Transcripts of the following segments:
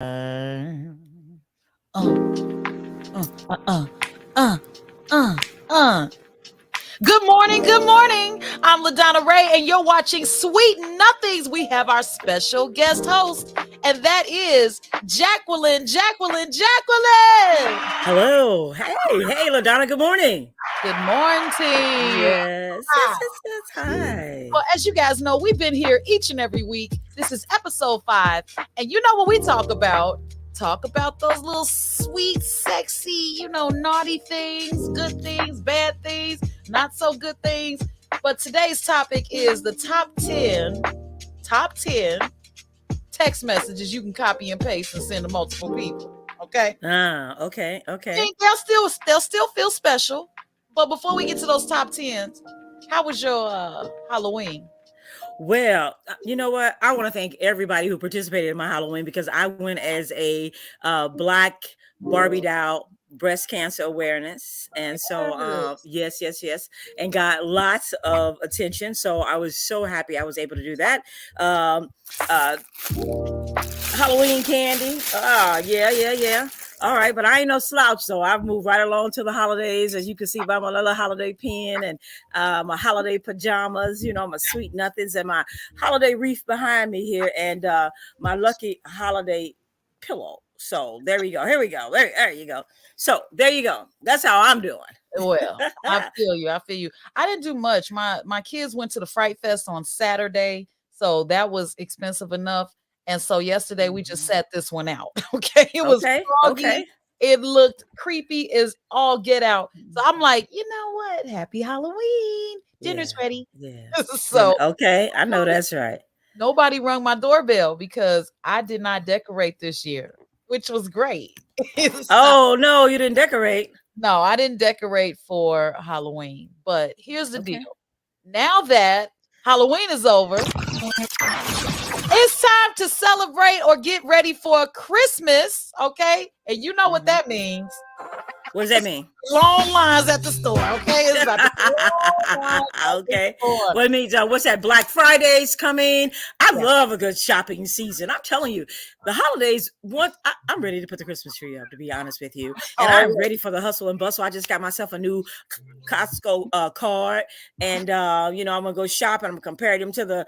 Uh, uh, uh, uh, uh, uh, uh. Good morning, good morning. I'm LaDonna Raeh, and you're watching Sweet Nothings. We have our special guest host, and that is Jacqueline. Hello. Hey, LaDonna. Good morning. Good morning. Yes. Hi. Well, as you guys know, we've been here each and every week. This is episode 5. And you know what we talk about? Talk about those little sweet, sexy, naughty things, good things, bad things, not so good things. But today's topic is the top 10 text messages you can copy and paste and send to multiple people. Okay? Okay. And they'll still feel special. But before we get to those top 10s, how was your Halloween? Well, you know what? I want to thank everybody who participated in my Halloween because I went as a Black Barbie doll breast cancer awareness. And so, yes, and got lots of attention. So I was so happy I was able to do that. Uh, Halloween candy. Yeah. All right, but I ain't no slouch, so I've moved right along to the holidays, as you can see by my little holiday pin and my holiday pajamas, my sweet nothings and my holiday wreath behind me here, and my lucky holiday pillow. So there we go. Here we go. There you go. So there you go. That's how I'm doing. Well, I feel you. I didn't do much. My kids went to the Fright Fest on Saturday, so that was expensive enough. And so yesterday we just sat this one out. Okay. It was foggy. Okay. It looked creepy as all get out. So I'm like, you know what? Happy Halloween. Dinner's ready. Yeah. So Okay. I know that's right. nobody rung my doorbell because I did not decorate this year, which was great. Oh, no, you didn't decorate. No, I didn't decorate for Halloween. But here's the Okay. deal. Now that Halloween is over, it's time to celebrate or get ready for Christmas, okay? And you know what that means. What does that mean? Long lines at the store, okay? It's about long lines at the Okay. store. What it means? What's that? Black Friday's coming. I Yeah. love a good shopping season. I'm telling you, the holidays. I'm ready to put the Christmas tree up. To be honest with you, and I'm ready for the hustle and bustle. I just got myself a new Costco card, and I'm gonna go shop and I'm comparing them to the,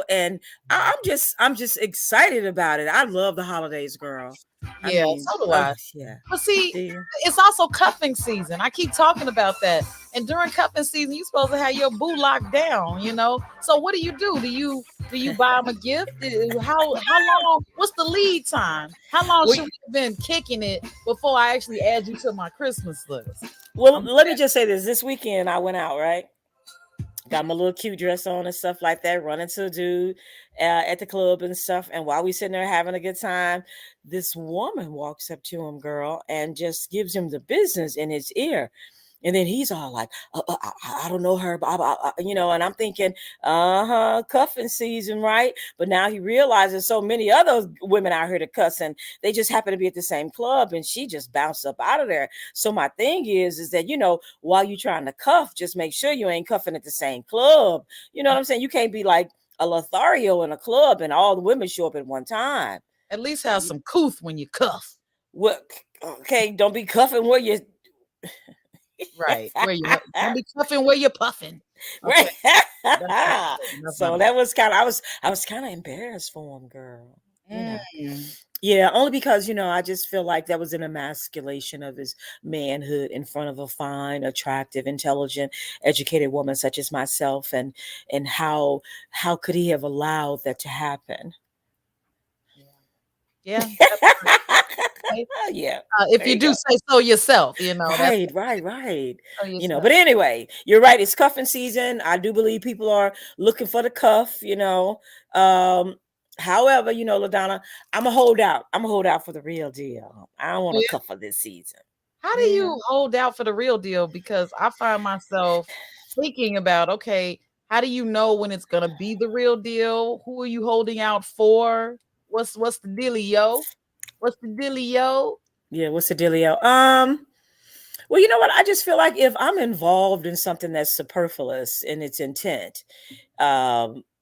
and I'm just excited about it. I love the holidays, girl. I Yeah, mean, so do I. yeah. But see, Do you? it's also cuffing season. I keep talking about that. And during cuffing season, you're supposed to have your boo locked down, So what do you do? Do you buy them a gift? How long? What's the lead time? How long should we have been kicking it before I actually add you to my Christmas list? Well, let me just say this. This weekend I went out, right? Got my little cute dress on and stuff like that, running to a dude at the club and stuff. And while we sitting there having a good time, this woman walks up to him, girl, and just gives him the business in his ear. And then he's all like, I don't know her, and I'm thinking, cuffing season, right? But now he realizes so many other women out here to cuss, and they just happen to be at the same club, and she just bounced up out of there. So my thing is that, while you're trying to cuff, just make sure you ain't cuffing at the same club. You know what I'm saying? You can't be like a Lothario in a club and all the women show up at one time. At least have some couth when you cuff. What? Okay, don't be cuffing where you Right. Where you don't be cuffing where you're puffing. Okay. Right. So that was I was kind of embarrassed for him, girl. Yeah, only because I just feel like that was an emasculation of his manhood in front of a fine, attractive, intelligent, educated woman such as myself, and how could he have allowed that to happen? Yeah. Yeah. If you do say so yourself, Right. so yourself. But anyway, you're right. It's cuffing season. I do believe people are looking for the cuff, However, LaDonna, I'm a holdout. I'm a holdout for the real deal. I don't want to cuff for this season. How do you hold out for the real deal? Because I find myself thinking about, okay, how do you know when it's gonna be the real deal? Who are you holding out for? What's the dealio? What's the dealio? Yeah, what's the dealio? Well, you know what? I just feel like if I'm involved in something that's superfluous in its intent,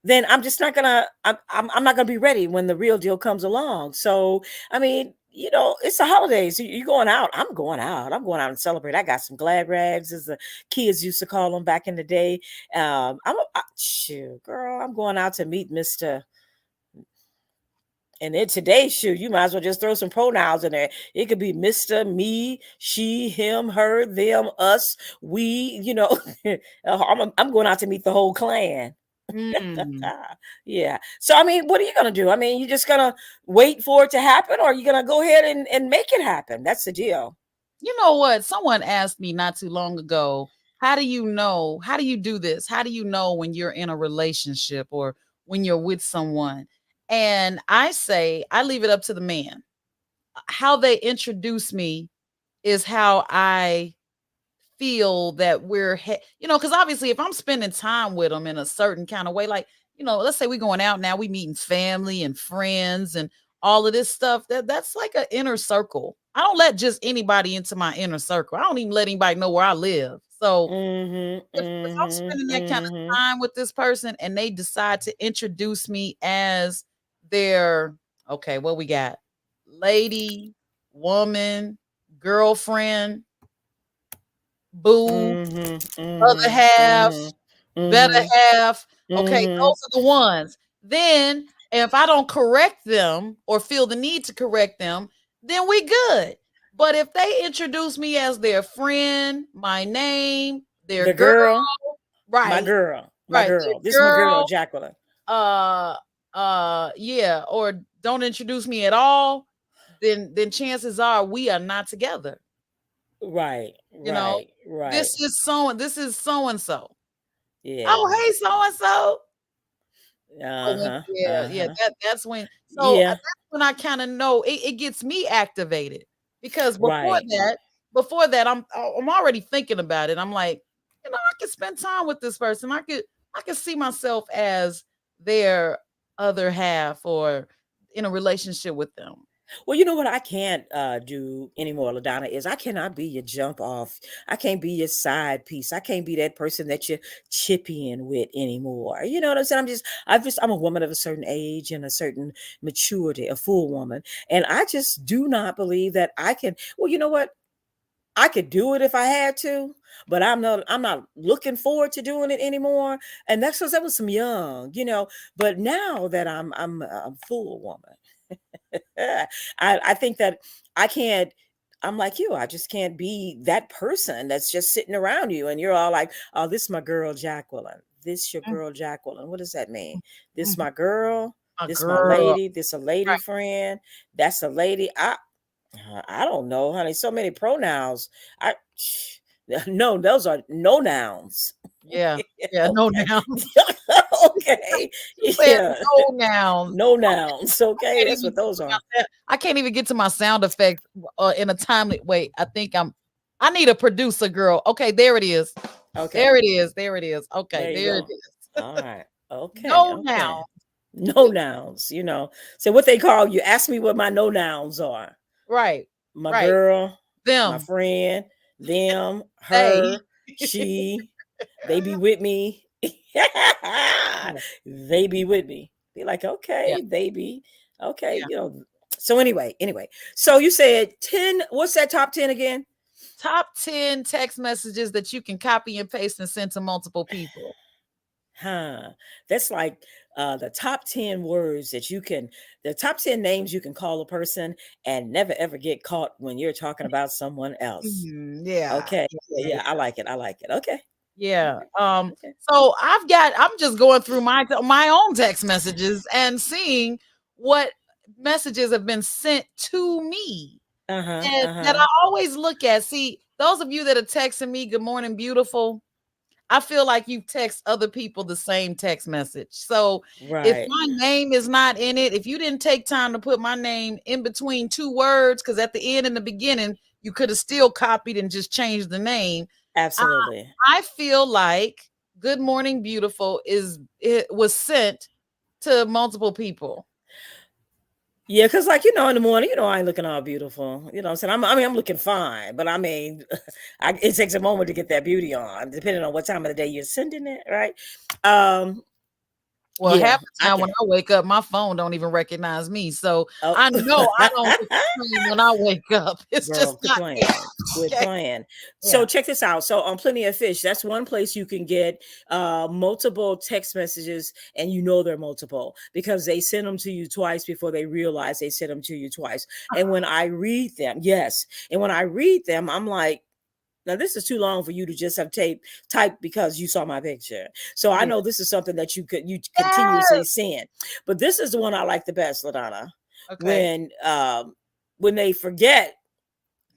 then I'm just not gonna. I'm not gonna be ready when the real deal comes along. So I mean, it's the holidays. You going out? I'm going out. I'm going out and celebrate. I got some glad rags, as the kids used to call them back in the day. Shoot, girl, I'm going out to meet Mister. And in today's shoot, you might as well just throw some pronouns in there. It could be Mr., me, she, him, her, them, us, we. I'm going out to meet the whole clan. Mm. Yeah. So I mean, what are you gonna do? I mean, you just gonna wait for it to happen, or are you gonna go ahead and make it happen? That's the deal. You know what? Someone asked me not too long ago, how do you know? How do you do this? How do you know when you're in a relationship or when you're with someone? And I say, I leave it up to the man. How they introduce me is how I feel that because obviously if I'm spending time with them in a certain kind of way, like, let's say we're going out now, we meeting family and friends and all of this stuff, that's like an inner circle. I don't let just anybody into my inner circle. I don't even let anybody know where I live. So Mm-hmm. if I'm Mm-hmm. spending that kind of Mm-hmm. time with this person and they decide to introduce me as their, okay, what we got? Lady, woman, girlfriend, boo, Mm-hmm. other half, Mm-hmm. better Mm-hmm. half. Okay, Mm-hmm. those are the ones. Then if I don't correct them or feel the need to correct them, then we good. But if they introduce me as their friend, my name, their The girl, girl, my right, girl, my right, girl. This is their my girl, girl, Jacqueline. uh, yeah, or don't introduce me at all, then chances are we are not together. Right, You know, right, right. this is so and so. Yeah. Oh, hey, so and so. Uh-huh. Yeah, Uh-huh. that's when. So Yeah. that's when I kind of know it gets me activated because Right. before that, I'm already thinking about it. I'm like, I could spend time with this person. I could see myself as their other half or in a relationship with them. Well, you know what I can't do anymore, LaDonna, is I cannot be your jump off. I can't be your side piece. I can't be that person that you chip in with anymore. You know what I'm saying? I'm a woman of a certain age and a certain maturity, a full woman. And I just do not believe that I can. Well, you know what? I could do it if I had to, but I'm not looking forward to doing it anymore. And that's because I was some young. But now that I'm a full woman, I think that I can't. I'm like you. I just can't be that person that's just sitting around you, and you're all like, "Oh, this is my girl, Jacqueline. This your Mm, girl, Jacqueline. What does that mean? This mhm. my girl. A This my girl, lady. This a lady right? friend. That's a lady. I don't know, honey. So many pronouns. I no, those are no nouns. Yeah, yeah. No Okay. nouns. Okay. You said Yeah. no nouns. No nouns. Okay. Can't That's even what get those to my are. I can't even get to my sound effects in a timely way. I need a producer girl. Okay, there it is. Okay. There it is. There it is. Okay, There you there it go. is. All right. Okay. No Okay. now. No nouns. So what they call you, ask me what my no nouns are. Right. My Right. girl, my Them. friend, them, They. her, she, they be with me. Yeah. They be with me. Be like, Yeah. okay, they be okay, Yeah. So anyway. So you said 10, what's that top 10 again? Top 10 text messages that you can copy and paste and send to multiple people. Huh. That's like the top 10 words that the top 10 names you can call a person and never ever get caught when you're talking about someone else. Yeah. Okay. Yeah. Yeah. I like it. I like it. Okay. Yeah. Okay. Okay. So I'm just going through my own text messages and seeing what messages have been sent to me. Uh-huh. And that Uh-huh. I always look at. See, those of you that are texting me, good morning, beautiful. I feel like you text other people the same text message. So if Right. my name is not in it, if you didn't take time to put my name in between two words, because at the end and the beginning, you could have still copied and just changed the name. I, Absolutely. I feel like Good Morning Beautiful it was sent to multiple people. Yeah, because like, in the morning, I ain't looking all beautiful. You know what I'm saying? I'm looking fine, but I mean, it takes a moment to get that beauty on, depending on what time of the day you're sending it, right? Um, Well, half Yeah, the I time when can. I wake up, my phone don't even recognize me. So Oh, I know I don't get the cream when I wake up. It's girl, just quit not there. playing. Quit Okay. playing. So Yeah. check this out. So on Plenty of Fish, that's one place you can get multiple text messages, and you know they're multiple because they send them to you twice before they realize they sent them to you twice. And when I read them, yes, and when I read them, I'm like, now this is too long for you to just have type because you saw my picture. So I Yeah. know this is something that you continuously Yes. send. But this is the one I like the best, LaDonna. Okay. When when they forget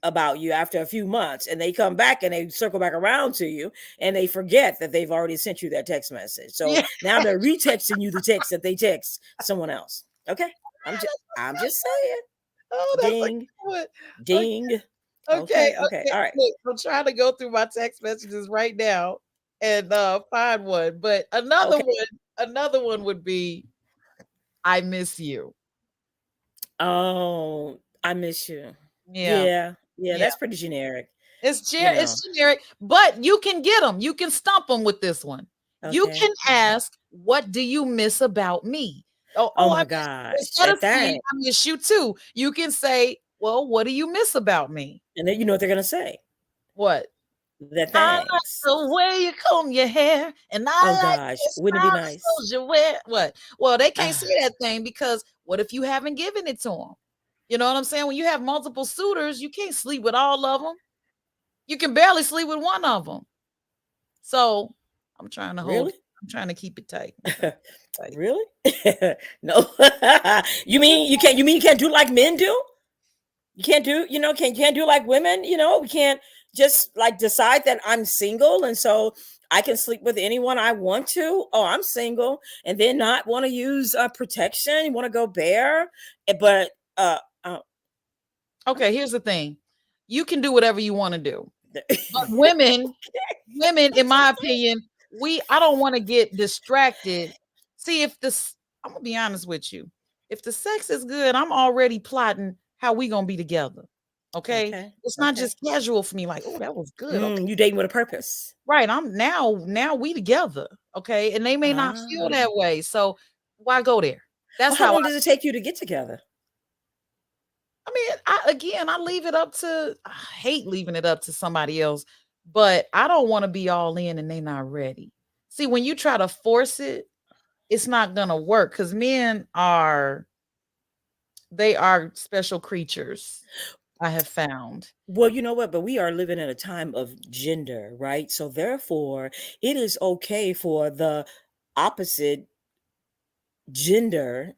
about you after a few months and they come back and they circle back around to you and they forget that they've already sent you that text message. So Yeah. now they're retexting you the text that they text someone else. Okay. I'm just saying. Oh, that's a Ding, good one. Okay. ding. Okay. Okay, okay. Okay. All right. Look, I'm trying to go through my text messages right now and find one. But Okay. another one would be I miss you. Oh, I miss you. Yeah. Yeah. Yeah, Yeah. that's pretty generic, It's you know. it's generic, but you can get them. You can stump them with this one. You Okay. can ask, "What do you miss about me?" Oh I my miss gosh. instead of At saying, that. "I miss you too," you can say, "Well, what do you miss about me?" And then you know what they're gonna say. What? That I like thanks. the way you comb your hair, and Oh I like gosh. the Wouldn't it be stylish nice? clothes you wear. What? Well, they can't say Ah, that thing because what if you haven't given it to them? You know what I'm saying? When you have multiple suitors, you can't sleep with all of them. You can barely sleep with one of them. So I'm trying to really? I'm trying to keep it tight. I'm trying to keep it tight. Really? No. You mean you can't do like men do? You can't do, can't do like women, we can't just like decide that I'm single and so I can sleep with anyone I want to. Oh, I'm single and then not want to use protection, you want to go bare, but Okay, here's the thing. You can do whatever you want to do. But okay. women, in my opinion, I don't want to get distracted. See, I'm gonna be honest with you. If the sex is good, I'm already plotting how we gonna be together. Okay. Okay. It's not Okay. just casual for me, like, oh, that was good. Okay. You dating with a purpose. Right. I'm now we together. Okay. And they may not feel Ah. that way. So why go there? Well, That's how how long does it take you to get together? I mean, I leave it up to I hate leaving it up to somebody else, but I don't want to be all in and they not ready. See, when you try to force it, it's not gonna work because men are they are special creatures, I have found. Well, you know what? But we are living in a time of gender, right? So therefore, it is okay for the opposite gender,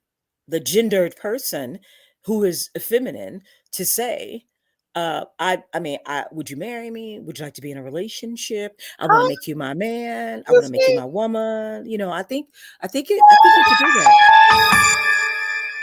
the gendered person who is feminine to say, I mean, would you marry me? Would you like to be in a relationship? I want to Huh? make you my man. I want to Excuse make you me? my woman. I think you could do that.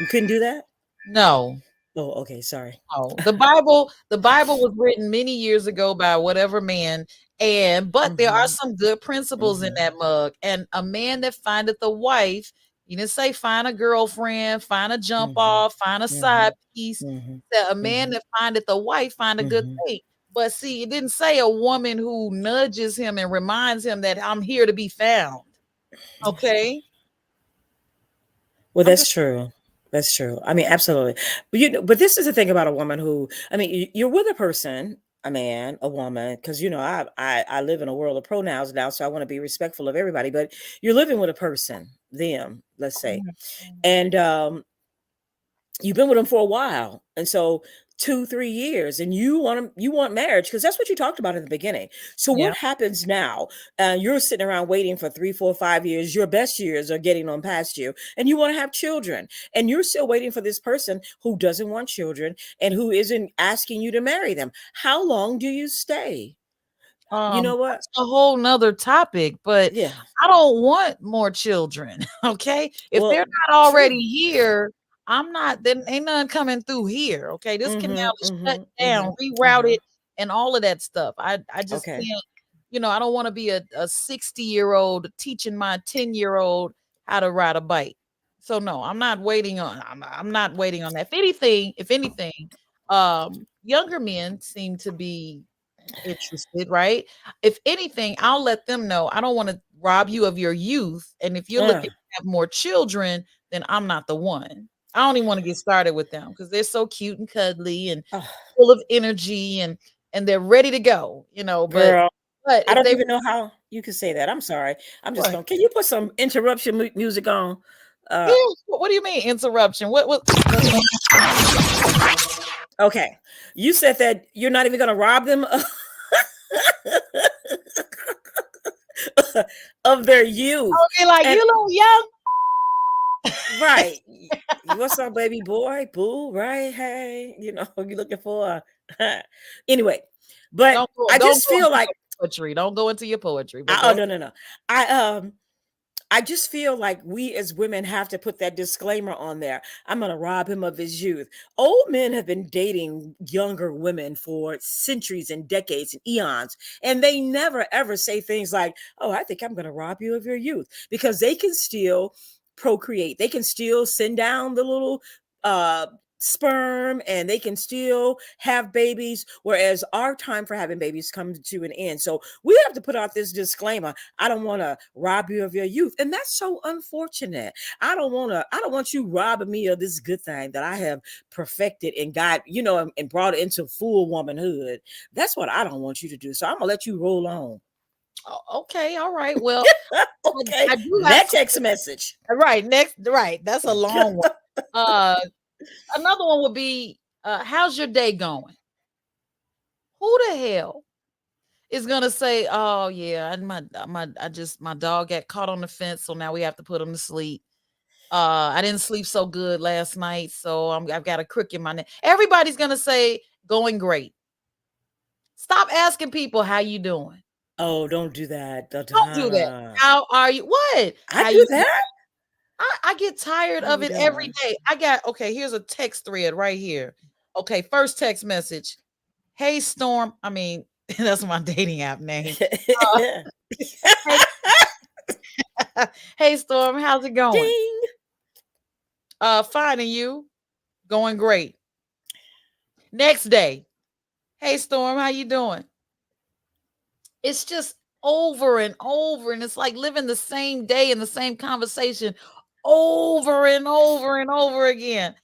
You couldn't do that? No. Oh, okay, sorry. No. The Bible was written many years ago by whatever man, but there are Mhm. some good principles in Mhm. that mug. And a man that findeth a wife, you didn't say find a girlfriend, find a jump Mhm. off, find a side Mhm. piece. Mhm. That a man Mhm. that findeth a wife find a good Mhm. thing. But see, it didn't say a woman who nudges him and reminds him that I'm here to be found. Okay. Well, I'm that's just true. That's true. I mean, absolutely. But but this is the thing about a woman who, I mean, you're with a person, a man, a woman, because I live in a world of pronouns now, so I want to be respectful of everybody. But you're living with a person, them, let's say, Mhm, mhm. and you've been with them for a while, and so 2 3 years, and you want marriage because that's what you talked about in the beginning. So Yeah. what happens now? You're sitting around waiting for 3 4 5 years. Your best years are getting on past you, and you want to have children, and you're still waiting for this person who doesn't want children and who isn't asking you to marry them. How long do you stay? You know what? That's a whole nother topic, but Yeah. I don't want more children, okay? If they're Well, not already true. here, I'm not then ain't none coming through here, okay? This canal Mm-hmm. is shut Mm-hmm. down, Mm-hmm. rerouted, Uh-huh. and all of that stuff. I just Okay. can't, I don't wanna be a 60-year-old teaching my 10-year-old how to ride a bike. So, no, I'm not waiting on that. If anything, younger men seem to be interested, right? If anything, I'll let them know I don't want to rob you of your youth. And if you're looking Uh, to have more children, then I'm not the one. I don't even want to get started with them because they're so cute and cuddly and oh, full of energy and they're ready to go, you know. girl, But I if don't they even know how you can say that. I'm sorry. I'm just what? going. Can you put some interruption music on? Yeah, Uh, what do you mean interruption? What okay. You said that you're not even going to rob them of their youth, be like, and you little young. right. What's up, baby boy? Boo, right? Hey, you looking for anyway. But I Don't just go feel into like your poetry. Don't go into your poetry, but go oh ahead. no. I I just feel like we as women have to put that disclaimer on there. I'm going to rob him of his youth. Old men have been dating younger women for centuries and decades and eons, and they never ever say things like, "Oh, I think I'm going to rob you of your youth," because they can still procreate. They can still send down the little uh sperm and they can still have babies, whereas our time for having babies comes to an end. So we have to put out this disclaimer. I don't want to rob you of your youth. And that's so unfortunate. I don't want you robbing me of this good thing that I have perfected and got, and brought it into full womanhood. That's what I don't want you to do. So I'm gonna let you roll on. Oh, okay, all right. Well, Okay. I do have That some text message. right next right. That's a long one. Uh Another one would be how's your day going? Who the hell is gonna say, "Oh yeah, my dog got caught on the fence, so now we have to put him to sleep. I didn't sleep so good last night, so I've got a crook in my neck." Everybody's gonna say, "Going great." Stop asking people how you doing. Oh, don't do that, Don't do that. LaDonna. How are you? What? I How do you doing? that. I get tired How of you it every doing? day. I got okay. Here's a text thread right here. Okay, first text message. Hey Storm. I mean, that's my dating app name. Uh, hey, hey Storm, how's it going? Ding. Fine, and you? Going great. Next day. Hey Storm, how you doing? It's just over and over, and it's like living the same day and the same conversation over and over and over again.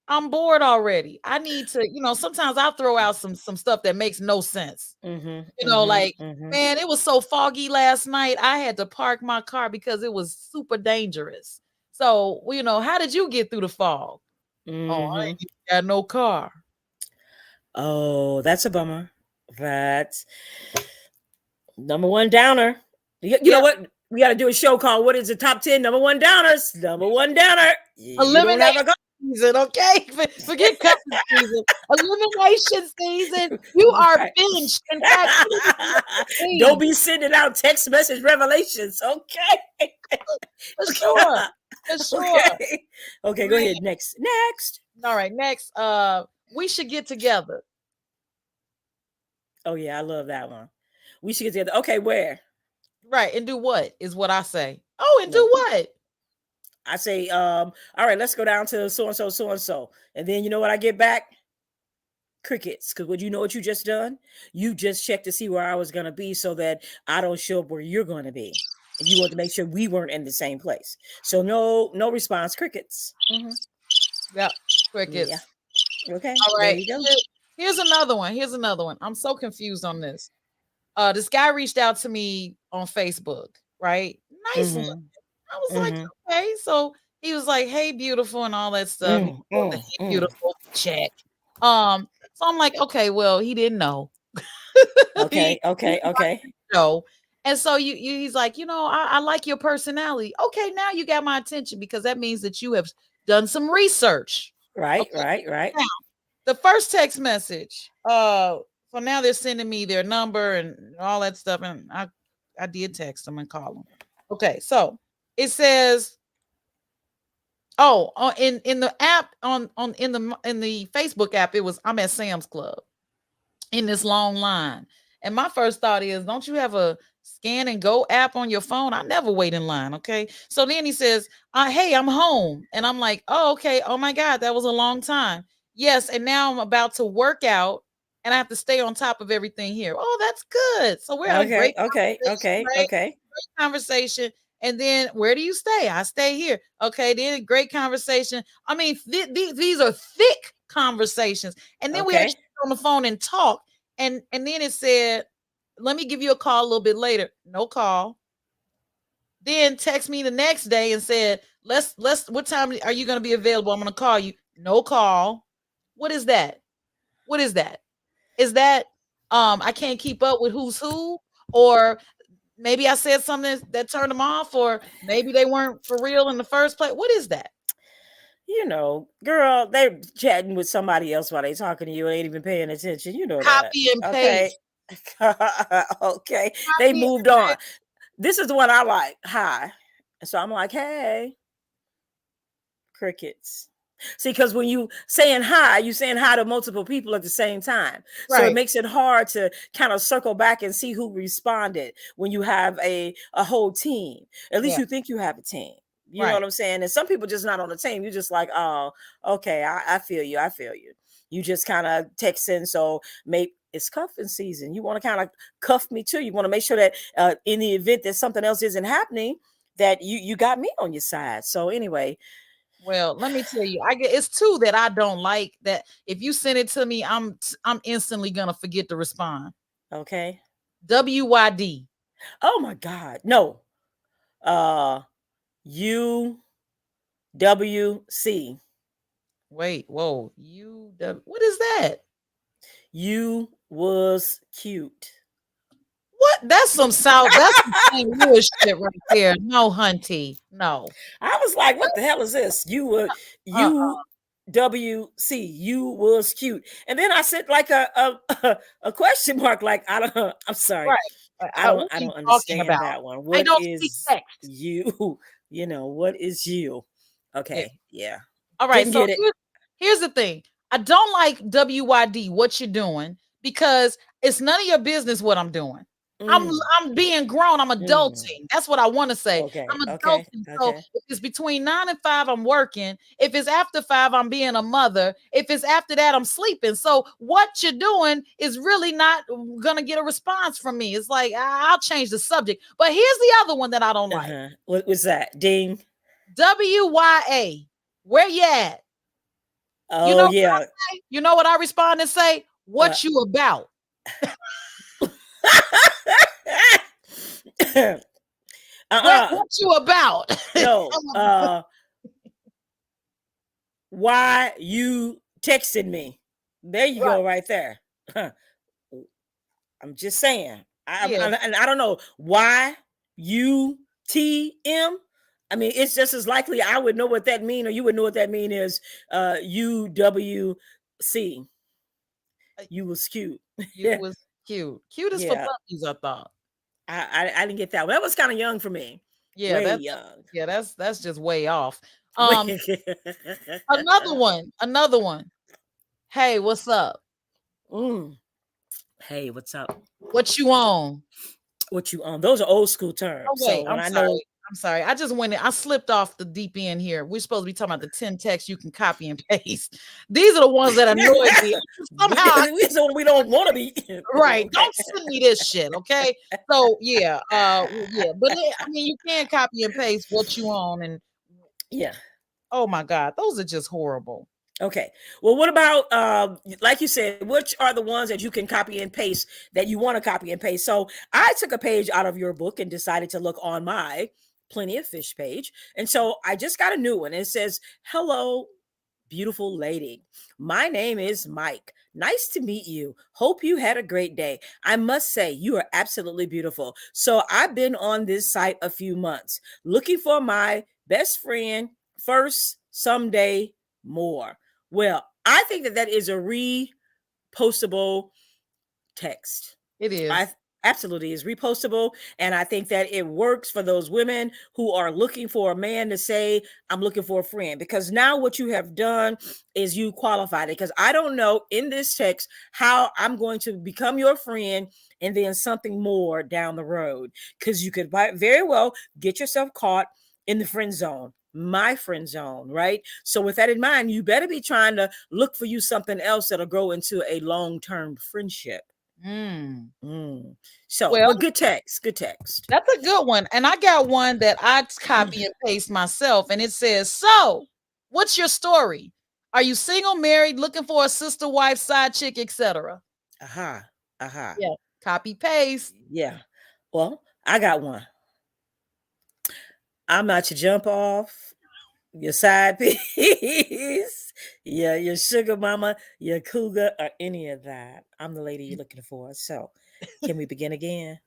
I'm bored already. I need to, sometimes I'll throw out some stuff that makes no sense. Mhm. Like, Mhm. Mhm. man, it was so foggy last night. I had to park my car because it was super dangerous. So, how did you get through the fog? Oh, I Mhm. ain't even got no car. Oh, that's a bummer. That's number one downer. You know Yeah, what? We got to do a show called "What is the Top 10 Number One Downers?" Number one downer. You don't have elimination a car. season, okay? Forget cuffing season. Elimination season. You are Right. benched. In fact, you need to be on the Don't team be sending out text message revelations. Okay. for sure. Okay. For sure. Okay. Okay. Go Man. ahead. Next. Next. All right, next. We should get together. Oh yeah, I love that one. We should get together. Okay, where? Right, and do what is what I say. Oh, and do No. what? I say, all right, let's go down to so and so, so and so. And then you know what I get back? Crickets. Because what you know what you just done? You just checked to see where I was gonna be so that I don't show up where you're gonna be. And you want to make sure we weren't in the same place. So no response. Crickets. Yep, Yeah. crickets. Okay. All There right. you go. Here's another one. Here's another one. I'm so confused on this. This guy reached out to me on Facebook, right? Nice look. Mm-hmm. I was like, Mm-hmm. okay. So he was like, hey, beautiful, and all that stuff. He put the hey, Mm. beautiful check. So I'm like, okay, well, he didn't know. Okay. He Okay. wanted Okay. to know. And so he's like, I like your personality. Okay, now you got my attention because that means that you have done some research. Right. Okay. Right. Right. Now, the first text message, so now they're sending me their number and all that stuff. And I did text them and call them. Okay, so it says, oh, in the app in the Facebook app, it was I'm at Sam's Club in this long line. And my first thought is, don't you have a scan and go app on your phone? I never wait in line. Okay. So then he says, hey, I'm home. And I'm like, oh, okay. Oh my God, that was a long time. Yes. And now I'm about to work out. and I have to stay on top of everything here. Oh, that's good. So we're having Okay, great okay, conversation, okay, right? okay, Great conversation. And then where do you stay? I stay here. Okay, then great conversation. I mean, these are thick conversations. And then we okay. actually get on the phone and talk. And then it said, let me give you a call a little bit later. No call. Then text me the next day and said, let's what time are you gonna be available? I'm gonna call you. No call. What is that? What is that? Is that I can't keep up with who's who, or maybe I said something that turned them off, or maybe they weren't for real in the first place. What is that? You know, girl, they chatting with somebody else while they talking to you, ain't even paying attention. You know that. Copy and Okay. paste. Okay. They Copy moved and on. paste. This is the one I like. Hi. So I'm like, hey, crickets. See, because when you saying hi, you saying hi to multiple people at the same time. So it Right. makes it hard to kind of circle back and see who responded when you have a whole team. At least Yeah. you think you have a team. You know Right. what I'm saying? And some people just not on the team. You're just like, oh, okay, I feel you. I feel you. You just kind of texting. So maybe it's cuffing season. You want to kind of cuff me too. You want to make sure that in the event that something else isn't happening, that you got me on your side. So anyway, Well, let me tell you, I get it's two that I don't like. That if you send it to me, I'm instantly gonna forget to respond. okay. WYD. Oh my God. No. Uh UWC. Wait, whoa, what is that? You was cute. What? That's some South. That's some St. Louis shit right there. No, hunty. No. I was like, what the hell is this? You were Uh, UWC. You was cute. And then I said like a question mark, like I don't I'm sorry. right. What I are you don't talking understand about? that one. I What don't speak is text. you? What is you? Yeah. Okay, yeah. All right. Didn't So get it. here's the thing. I don't like WYD, what you're doing, because it's none of your business what I'm doing. I'm Mm, I'm being grown. I'm mm. adulting. That's what I want to say. Okay, I'm okay, adulting. So okay. if it's between 9 and 5, I'm working. If it's after 5, I'm being a mother. If it's after that, I'm sleeping. So what you're doing is really not gonna get a response from me. It's like I'll change the subject. But here's the other one that I don't like. Uh-huh. What was that? Ding. WYA. Where you at? You know Oh what yeah. I say? You know what I respond and say? Uh, What you about? uh-uh. What you about? No. Why you texting me? There you Right. go, right there. I'm just saying. Yeah. And I don't know why UTM. I mean, it's just as likely I would know what that mean, or you would know what that mean is UWC. You was cute. You Yeah, was cute. Cute as for yeah. puppies, I thought. I didn't get that one. That was kind of young for me. Yeah, Way that's young. yeah, that's just way off. Um, Way. another one. Hey, what's up? Mm. Hey, what's up? What you on? What you on? Those are old school terms. Oh So wait, when I'm I know sorry. I'm sorry. I just went in, I slipped off the deep end here. We're supposed to be talking about the 10 texts you can copy and paste. These are the ones that annoy me. Somehow we don't want to be right. okay. Don't send me this shit, okay? So yeah, yeah, but I mean, you can copy and paste what you own, and Yeah. oh my god, those are just horrible. Okay. Well, what about like you said, which are the ones that you can copy and paste that you want to copy and paste? So I took a page out of your book and decided to look on my Plenty of Fish page. And so I just got a new one. It says, "Hello, beautiful lady. My name is Mike. Nice to meet you. Hope you had a great day. I must say, you are absolutely beautiful. So, I've been on this site a few months looking for my best friend first, someday more." Well, I think that that is a repostable text. It I is. absolutely is repostable. And I think that it works for those women who are looking for a man to say, I'm looking for a friend. Because now what you have done is you qualified it. Because I don't know in this text how I'm going to become your friend and then something more down the road. Because you could very well get yourself caught in the friend zone. my friend zone, right? So with that in mind, you better be trying to look for you something else that'll grow into a long-term friendship. Mm. So, Well, but good text, good text. that's a good one. And I got one that I copy and paste myself, and it says, "So, what's your story? Are you single, married, looking for a sister, wife, side chick, etc.?" Aha, aha. Yeah, copy paste. Yeah. Well, I got one. I'm not your jump off, your side piece, yeah, your sugar mama, your cougar, or any of that. I'm the lady you're looking for. So, can we begin again?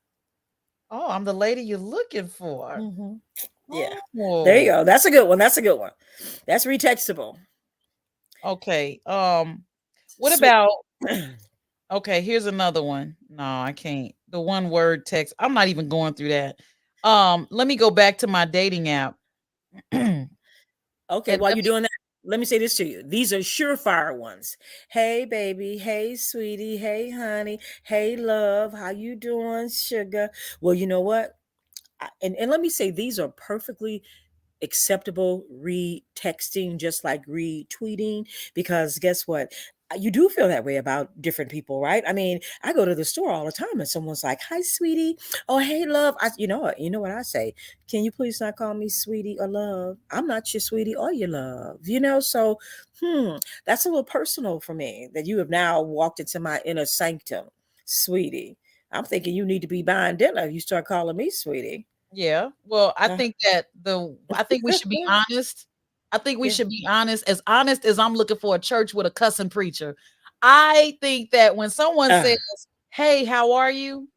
Oh, I'm the lady you're looking for. Mm-hmm. Yeah. There you Oh, go. That's a good one. That's a good one. That's retextable. okay. What Sweet. about? Okay, here's another one. No, I can't. The one word text. I'm not even going through that. Let me go back to my dating app. and Okay, let while you're me, doing that, let me say this to you. These are surefire ones. Hey, baby. Hey, sweetie. Hey, honey. Hey, love. How you doing, sugar? Well, you know what? And let me say these are perfectly acceptable re-texting, just like retweeting, because guess what, you do feel that way about different people, right? I mean, I go to the store all the time and someone's like, hi sweetie, oh hey love, you know what I say, can you please not call me sweetie or love? I'm not your sweetie or your love, so that's a little personal for me, that you have now walked into my inner sanctum, sweetie. I'm thinking you need to be buying dinner, you start calling me sweetie. yeah. Well, I Uh, think that I think we should be honest. I think we yeah. should be honest as I'm looking for a church with a cussing preacher. I think that when someone Uh, says, "Hey, how are you?"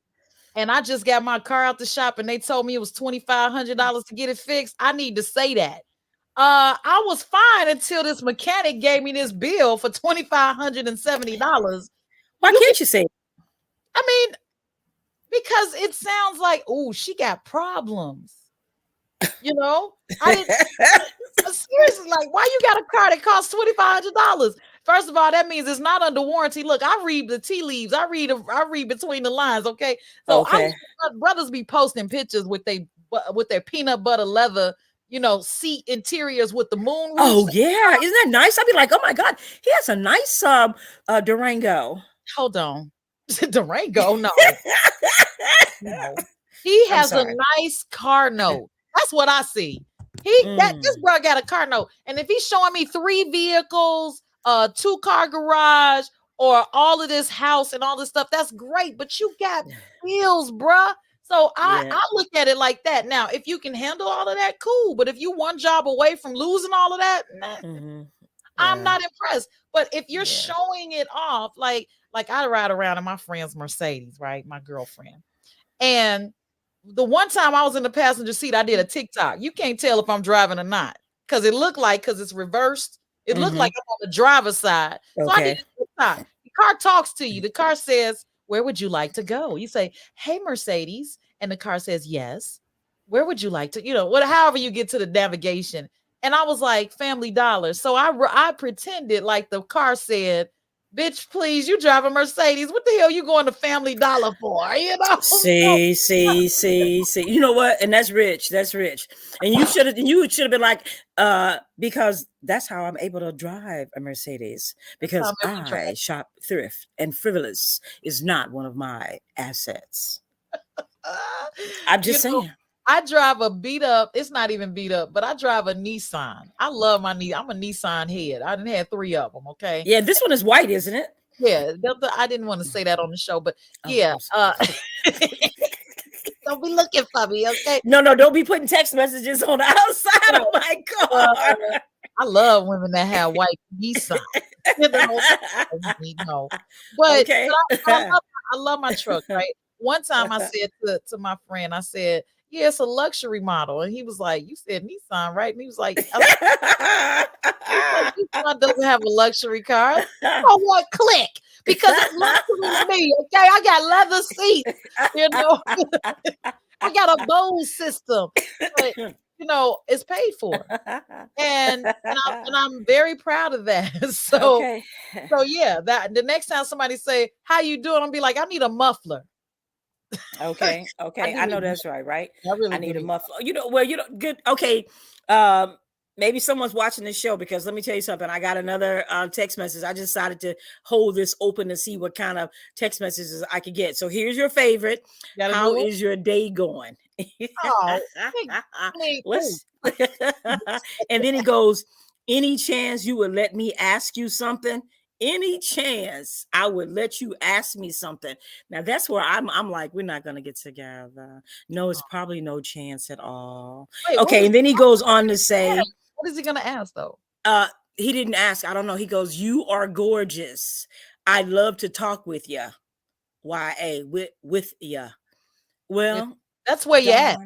and I just got my car out the shop and they told me it was $2,500 to get it fixed, I need to say that. I was fine until this mechanic gave me this bill for $2,570. Why You can, can't you say I mean, because it sounds like, oh, she got problems. You know, I didn't seriously, like, why you got a car that costs $2,500? First of all, that means it's not under warranty. Look, I read the tea leaves. I read between the lines. Okay, so okay? my brothers be posting pictures with their peanut butter leather, seat interiors with the moon roofs. Oh yeah, isn't that nice? I'd be like, oh my god, he has a nice Durango. Hold on, Durango? No, no. He I'm has a sorry. nice car note. That's what I see. This Mm, bro got a car note. And if he's showing me 3 vehicles, 2-car garage, or all of this house and all this stuff, that's great. But you got bills, bruh. So I, yeah. I look at it like that. Now, if you can handle all of that, cool. But if you one job away from losing all of that, nah, Hmm. I'm Yeah. not impressed. But if you're Yeah. showing it off, like I ride around in my friend's Mercedes, right? My girlfriend. And the one time I was in the passenger seat, I did a TikTok. You can't tell if I'm driving or not because because it's reversed. It looked Hmm. like I'm on the driver's side. So I did Okay. a TikTok. The car talks to you. The car says, "Where would you like to go?" You say, "Hey, Mercedes," and the car says, "Yes." Where would you like to, however you get to the navigation. And I was like, Family Dollar. So I pretended like the car said, "Bitch, please, you drive a Mercedes. What the hell you going to Family Dollar for?" So See. You know what? And that's rich. That's rich. And you should have been like, because that's how I'm able to drive a Mercedes. that's how Because I'm able to I shop thrift and frivolous is not one of my assets. drive. I'm You just know, saying. I drive a beat up. It's not even beat up, but I drive a Nissan. I love my knee. I'm a Nissan head. I didn't have 3 of them. Okay. Yeah, this one is white, isn't it? Yeah. I didn't want to say that on the show, but Oh, yeah. I'm sorry. Don't be looking for me. Okay. No, don't be putting text messages on the outside of No, my uh, car. I love women that have white Nissan. You know, no. But Okay. I love my truck, right? One time I said to my friend, I said, "Yeah, it's a luxury model." And he was like, "You said Nissan, right?" And he was like, "Nissan doesn't have a luxury car." Oh, what? Click. Because it's luxury to me, okay? I got leather seats, you know. I got a Bose system, but it's paid for. And I'm very proud of that. So Okay. so yeah, that the next time somebody say, "How you doing?" I'm be like, "I need a muffler." Okay. I Okay. do I need know a that's right, right? muffler. I I really do need a need. muffler. Good. Okay. Um, maybe someone's watching this show, because let me tell you something. I got another text message. I just decided to hold this open to see what kind of text messages I could get. So here's your favorite. Got a How new one? is your day going? Oh, I mean, ooh. Let's and then he goes, any chance you would let me ask you something? Any chance I would let you ask me something? Now that's where I'm like, we're not gonna get together. No, it's probably no chance at all. Wait, Okay, and then he goes on to say, what is he gonna ask though? he didn't ask. I don't know. He goes, you are gorgeous. I'd love to talk with you. YA with you. Well, That's where you at.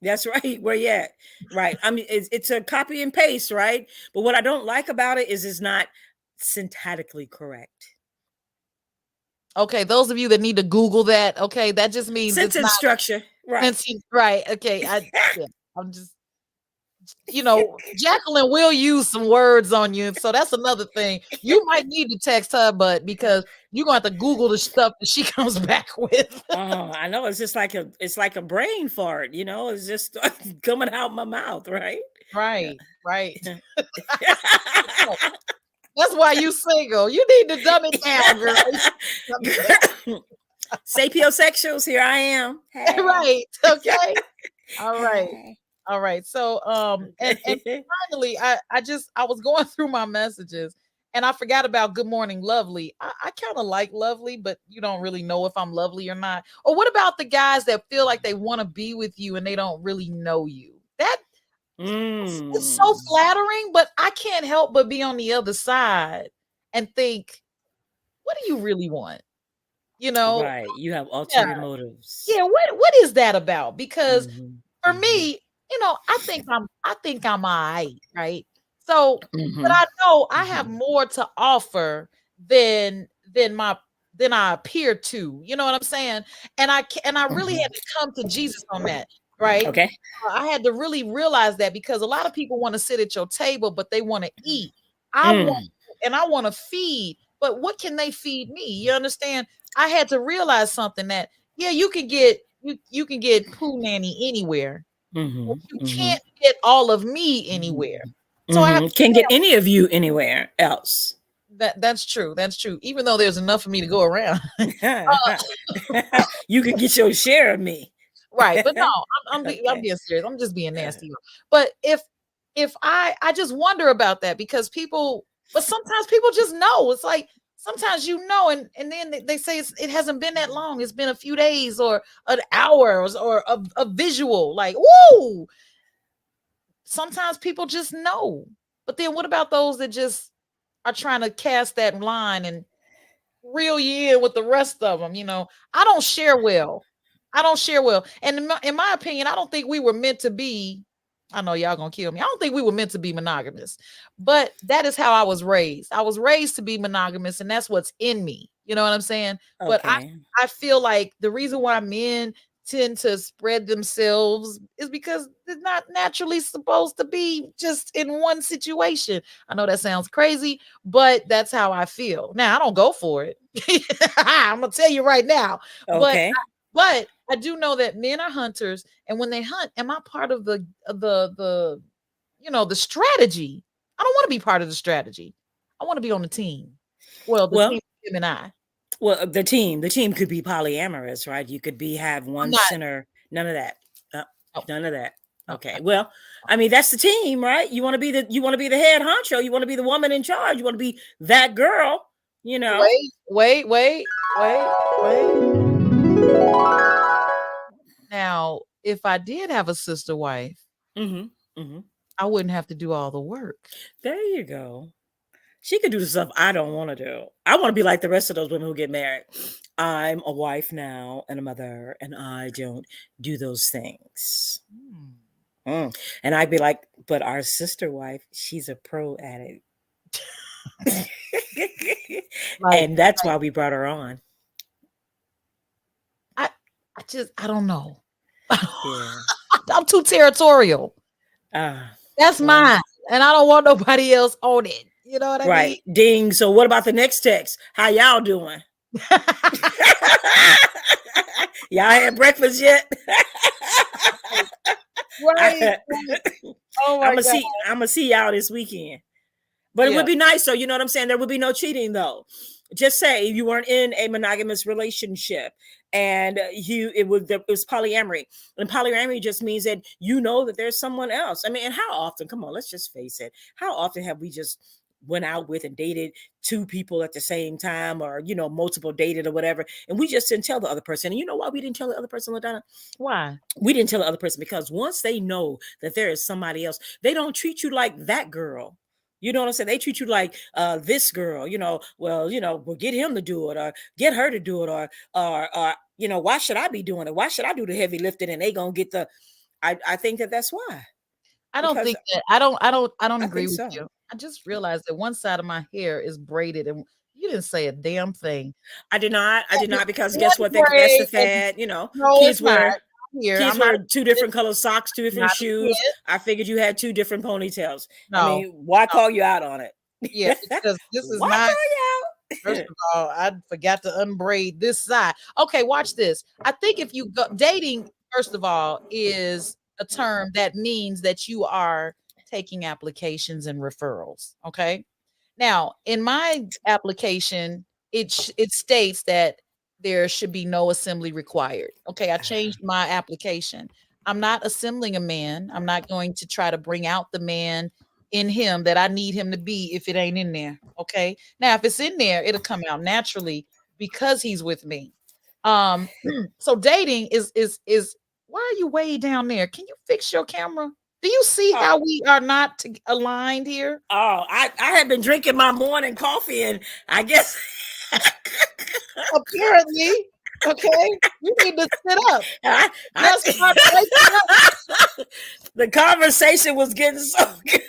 that's right. Where you at? Right. I mean, it's a copy and paste, right? But what I don't like about it is it's not syntactically correct. Okay, those of you that need to Google that, okay, that just means Sentence it's not structure. Right. right. Okay, I'm just, Jacqueline will use some words on you, so that's another thing. You might need to text her, but because you're gonna have to Google the stuff that she comes back with. I know, it's just like a brain fart, it's just coming out my mouth, right? Right. That's why you single. You need to dumb it down, girl. Sapiosexuals, here I am. Hey. Right. Okay. All right. So and finally I was going through my messages and I forgot about good morning lovely. I kind of like lovely, but you don't really know if I'm lovely or not. Or what about the guys that feel like they want to be with you and they don't really know you? That it's so flattering, but I can't help but be on the other side and think, what do you really want? Right. You have ulterior motives. Yeah, what is that about? Because for me, I think I'm all right? So, but I know I have more to offer than I appear to. You know what I'm saying? And I really had to come to Jesus on that, right? Okay. I had to really realize that because a lot of people want to sit at your table, but they want to eat. I want to feed, but what can they feed me? You understand? I had to realize something that you can get poo nanny anywhere. You can't get all of me anywhere. So I can't get any of you anywhere else. That's true. That's true. Even though there's enough for me to go around. You can get your share of me. Right. But no, I'm being serious. I'm just being nasty. But if I just wonder about that because but sometimes people just know. It's like sometimes and then they say it hasn't been that long. It's been a few days or an hour or a visual. Like, woo! Sometimes people just know. But then what about those that just are trying to cast that line and reel you in with the rest of them? I don't share well. And in my opinion, I don't think we were meant to be. I know y'all gonna kill me. I don't think we were meant to be monogamous, but that is how I was raised. I was raised to be monogamous, and that's what's in me. You know what I'm saying? Okay. But I feel like the reason why men tend to spread themselves is because they're not naturally supposed to be just in one situation. I know that sounds crazy, but that's how I feel. Now, I don't go for it. I'm gonna tell you right now. Okay. But I do know that men are hunters, and when they hunt, am I part of the strategy? I don't want to be part of the strategy. I want to be on the team. Well, team him and I. Well, the team could be polyamorous, right? You could have one center. None of that. None of that. Okay. Well, I mean, that's the team, right? You want to be the head honcho. You want to be the woman in charge. You want to be that girl. Wait. Now, if I did have a sister wife, I wouldn't have to do all the work. There you go. She could do the stuff I don't want to do. I want to be like the rest of those women who get married. I'm a wife now and a mother, and I don't do those things. And I'd be like, but our sister wife, she's a pro at it. And that's why we brought her on. I don't know. I'm too territorial. That's mine. And I don't want nobody else on it. You know what I mean? Right. Ding. So what about the next text? How y'all doing? Y'all had breakfast yet? Right, I, right. Oh I'm my gonna God. see. I'm gonna see y'all this weekend. But it Yeah. would be nice, so you know what I'm saying. There would be no cheating, though. Just say you weren't in a monogamous relationship, and it was polyamory, and polyamory just means that you know that there's someone else. I mean, and how often? Come on, let's just face it. How often have we just went out with and dated two people at the same time, or multiple dated or whatever, and we just didn't tell the other person? And you know why we didn't tell the other person, LaDonna? Why? We didn't tell the other person because once they know that there is somebody else, they don't treat you like that girl. You know what I'm saying? They treat you like this girl. Well, get him to do it, or get her to do it, or why should I be doing it? Why should I do the heavy lifting? And they gonna get the. I think that that's why. I don't Because think that I don't I agree think with so. you. I just realized that one side of my hair is braided and you didn't say a damn thing. I did not. I did not because guess One what? That's the braid and fad. no, it's Kids not. wear I'm here. kids I'm not wear a two kid. different color socks, two I'm not different a shoes. kid. I figured you had two different ponytails. I No, mean, why no. call you out on it? Yeah, because this is Why not. call you First out? of all, I forgot to unbraid this side. Okay, watch this. I think if you go dating, first of all, is a term that means that you are taking applications and referrals. Okay. Now, in my application, it states that there should be no assembly required. Okay, I changed my application. I'm not assembling a man. I'm not going to try to bring out the man in him that I need him to be if it ain't in there. Okay. Now, if it's in there, it'll come out naturally because he's with me. Um, so dating is why are you way down there? Can you fix your camera? Do you see Oh, how we are not aligned here? I had been drinking my morning coffee, and I guess Apparently, okay, you need to sit up. I, Just start waking up. the conversation was getting so good.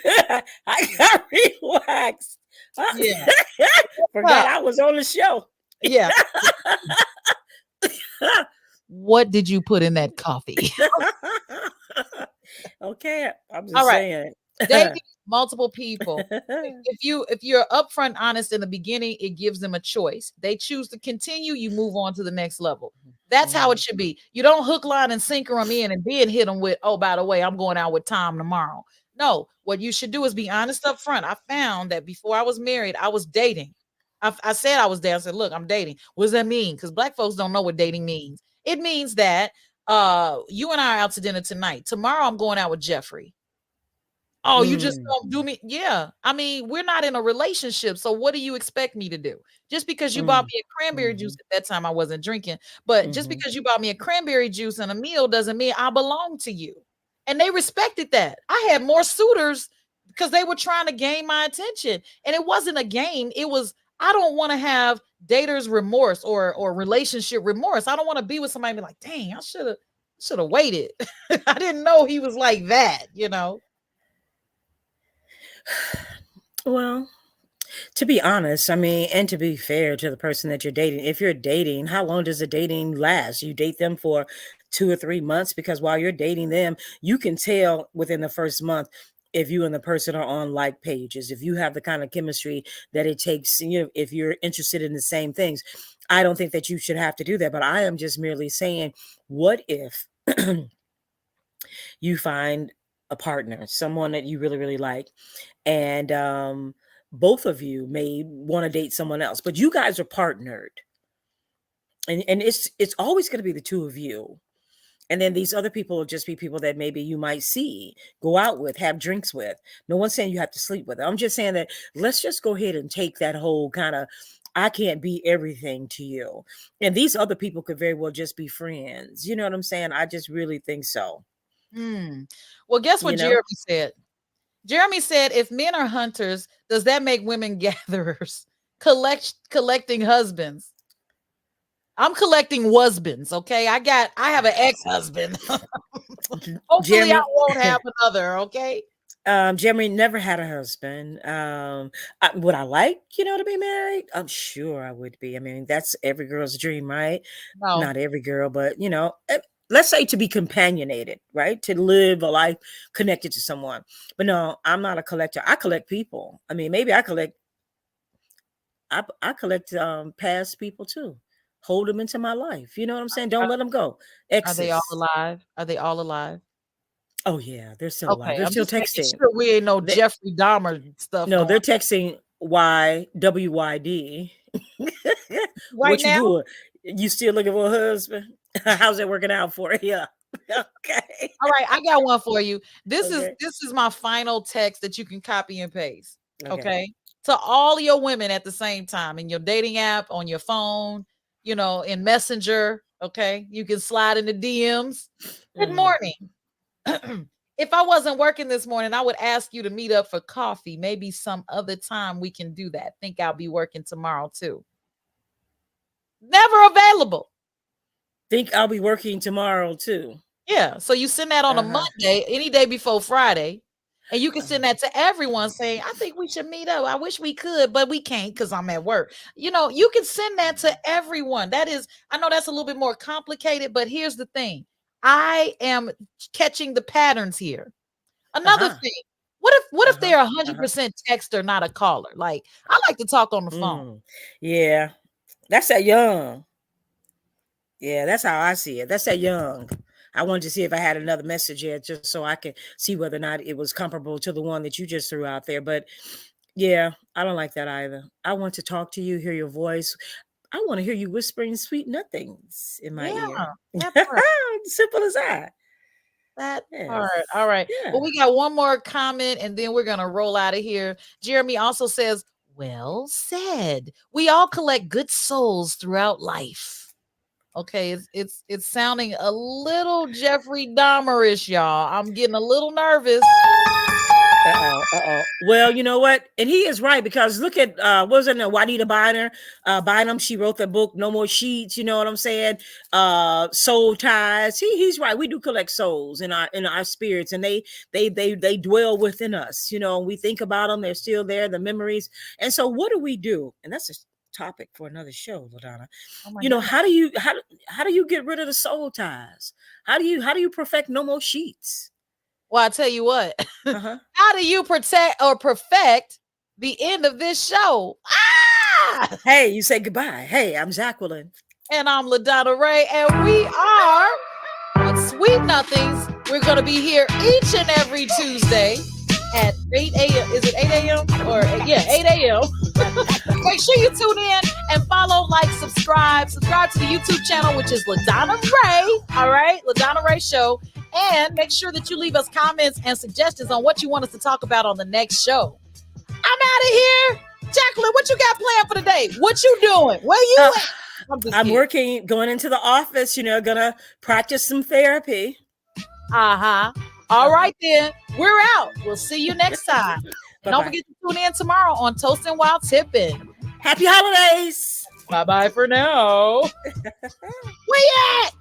I got relaxed. Yeah, I forgot up. I was on the show. Yeah. What did you put in that coffee? Okay, I'm All just right. saying. Dating multiple people. If you're upfront honest in the beginning, it gives them a choice. They choose to continue, you move on to the next level. That's how it Mhm. should be. You don't hook, line, and sinker them in and then hit them with, oh, by the way, I'm going out with Tom tomorrow. No, what you should do is be honest up front. I found that before I was married, I was dating. I said I was dating. I said, look, I'm dating. What does that mean? Because black folks don't know what dating means. It means that you and I are out to dinner tonight. Tomorrow I'm going out with Jeffrey. Oh, you just Mm, don't do me. Yeah. I mean, we're not in a relationship. So what do you expect me to do? Just because you bought mm, me a cranberry juice mhm, at that time I wasn't drinking, but just mhm. because you bought me a cranberry juice and a meal doesn't mean I belong to you. And they respected that. I had more suitors because they were trying to gain my attention. And it wasn't a game. It was I don't want to have daters remorse or relationship remorse. I don't want to be with somebody and be like, dang, I should have waited. I didn't know he was like that. Well, to be honest, I mean, and to be fair to the person that you're dating, if you're dating, how long does the dating last? You date them for 2 or 3 months, because while you're dating them, you can tell within the first month if you and the person are on like pages, if you have the kind of chemistry that it takes, if you're interested in the same things. I don't think that you should have to do that, but I am just merely saying, what if you find a partner, someone that you really, really like, and both of you may want to date someone else, but you guys are partnered, and it's always going to be the two of you. And then these other people will just be people that maybe you might see, go out with, have drinks with. No one's saying you have to sleep with them. I'm just saying that let's just go ahead and take that whole kind of, I can't be everything to you. And these other people could very well just be friends. You know what I'm saying? I just really think so. Hmm. Well, guess what You know? Jeremy said? Jeremy said, if men are hunters, does that make women gatherers? Collecting husbands. I'm collecting husbands, okay? I have an ex-husband. Hopefully I Jeremy, won't have another, okay? Jeremy never had a husband. Would I like, to be married? I'm sure I would be. I mean, that's every girl's dream, right? No. Not every girl, but let's say to be companionated, right? To live a life connected to someone. But no, I'm not a collector. I collect people. I mean, maybe I collect I collect past people too. Hold them into my life. You know what I'm saying? Don't Are, let them go. are they all Exes. alive? Are they all alive? Oh yeah, they're still alive. Okay, They're I'm still just making texting. sure we ain't no They, Jeffrey Dahmer stuff no, going they're texting YWYD. right What you now. doing? You still looking for a husband? How's that working out for you? Okay. All right, I got one for you. Okay. This is my final text that you can copy and paste. Okay. Okay. To all your women at the same time in your dating app, on your phone, in Messenger. Okay. You can slide in the DMs. Good Mhm. morning. If I wasn't working this morning, I would ask you to meet up for coffee. Maybe some other time we can do that. Think I'll be working tomorrow too. Never available. Think I'll be working tomorrow too. Yeah. So you send that on a Uh-huh. Monday, any day before Friday. And you can send Uh-huh. that to everyone saying, I think we should meet up. I wish we could, but we can't because I'm at work. You can send that to everyone. I know that's a little bit more complicated, but here's the thing. I am catching the patterns here. Another Uh-huh. thing, what if Uh-huh. they're Uh-huh. 100% texter, not a caller? Like, I like to talk on the phone. Yeah. That's that young. Yeah, that's how I see it. That's that young. I wanted to see if I had another message yet, just so I could see whether or not it was comparable to the one that you just threw out there. But yeah, I don't like that either. I want to talk to you, hear your voice. I want to hear you whispering sweet nothings in my Yeah, ear. that part. Simple as that. That part. Yes. All right. Well, Yeah. we got one more comment and then we're going to roll out of here. Jeremy also says, well said. We all collect good souls throughout life. Okay, it's sounding a little Jeffrey Dahmerish, y'all. I'm getting a little nervous. Uh-oh, uh-oh. Well, you know what? And he is right, because look at wasn't it Juanita Bynum? She wrote the book No More Sheets, you know what I'm saying? Soul Ties. He's right. We do collect souls in our spirits, and they dwell within us, and we think about them, they're still there, the memories. And so what do we do? And that's a topic for another show, LaDonna. Oh my goodness. How do you get rid of the soul ties? How do you perfect no more sheets? Well, I tell you what. Uh-huh. How do you protect or perfect the end of this show? Ah! Hey, you say goodbye. Hey, I'm Jacqueline. And I'm LaDonna Raeh, and we are on Sweet Nothings. We're going to be here each and every Tuesday at 8 a.m. Is it 8 a.m.? Or, yeah, 8 a.m. Make sure you tune in and follow, like, subscribe. Subscribe to the YouTube channel, which is LaDonna Raeh. All right? LaDonna Raeh Show. And make sure that you leave us comments and suggestions on what you want us to talk about on the next show. I'm out of here. Jacqueline, what you got planned for today? What you doing? Where you at? I'm working, going into the office, gonna practice some therapy. Uh-huh. All right then. We're out. We'll see you next time. And don't forget to tune in tomorrow on Toasting While Tipping. Happy holidays. Bye-bye for now. Where you at?